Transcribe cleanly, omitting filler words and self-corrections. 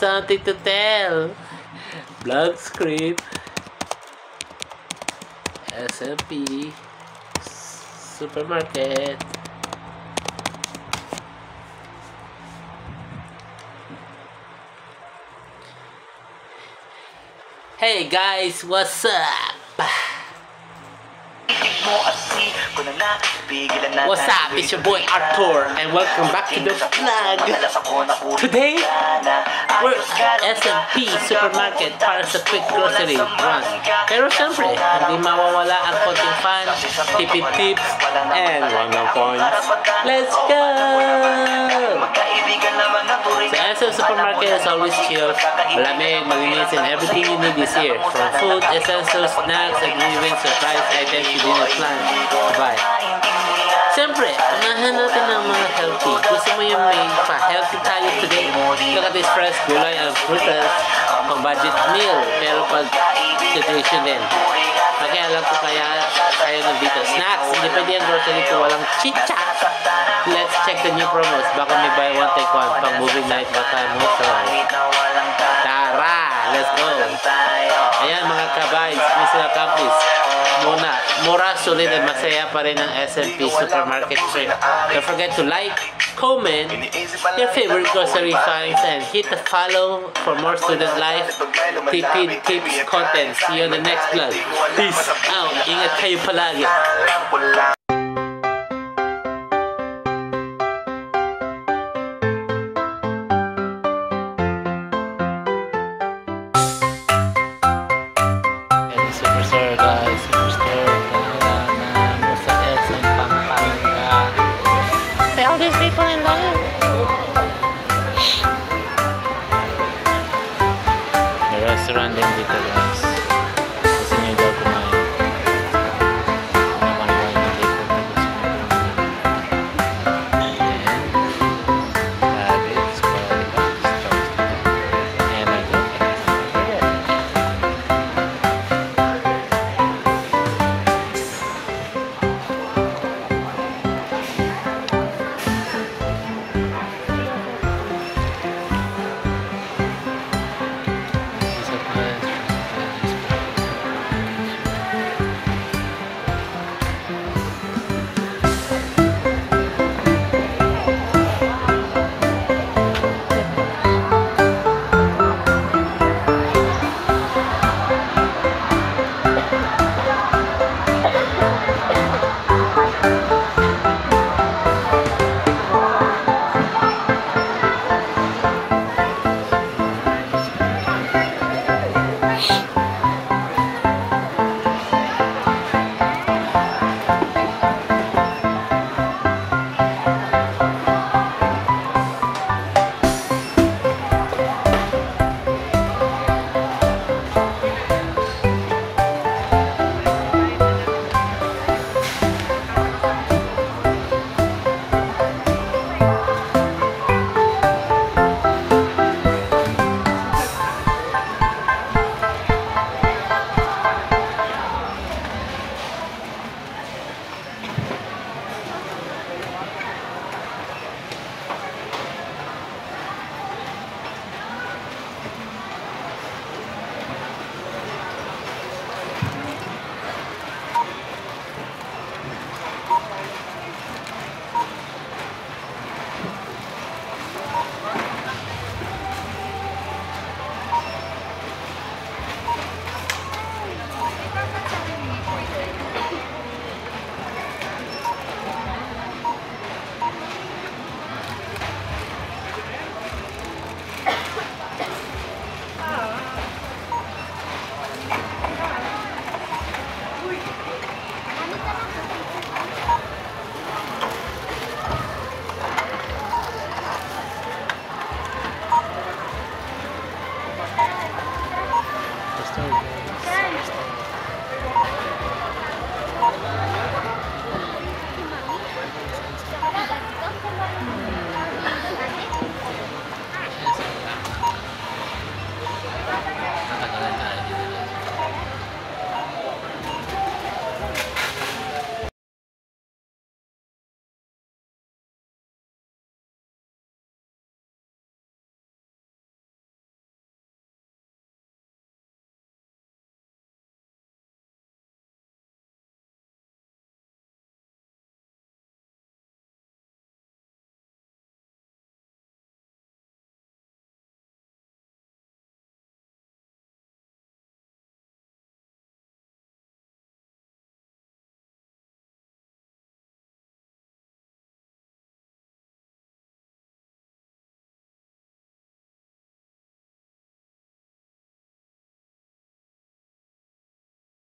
something to tell. Vlog script. SMP Supermarket. Hey guys, what's up? What's up? It's your boy Arthur and welcome back to the vlog. Today, we're at SMP Supermarket para sa quick grocery run. Pero syempre, hindi mawawala ang konting fun, tipid tips, and one points. Let's go! So SM Supermarket is always chill, malamig, malinis, and everything you need is here. From food, essentials, snacks, and even surprise items you didn't plan to buy. Siyempre, unahan natin ng mga healthy. Gusto mo yung may pa-healthy tayo today? Look at this fresh gulay and frutas. Pang budget meal, pero pag nutrition din. Okay, alam ko kaya nandito. Snacks, hindi pwede yung grocery ko walang chicha. Let's check the new promos. Baka may buy one take one. Pang movie night, baka mo so. Tara, let's go. Ayan mga kabays, Mr. Campis. Mura, sulit at masaya pa rin ang SMP Supermarket trip. Don't forget to like, comment your favorite grocery finds, and hit the follow for more student life, tipid tips, content. See you on the next vlog. Peace out. Ingat kayo palagi. Superstore guys, Superstore. Sa SM Pampanga. Say all these people in line. The restaurant din dito guys. Gusto nyo daw kumain. Naman ba yung dito na gusto nyo kumain. Rabbits, and I go. Start.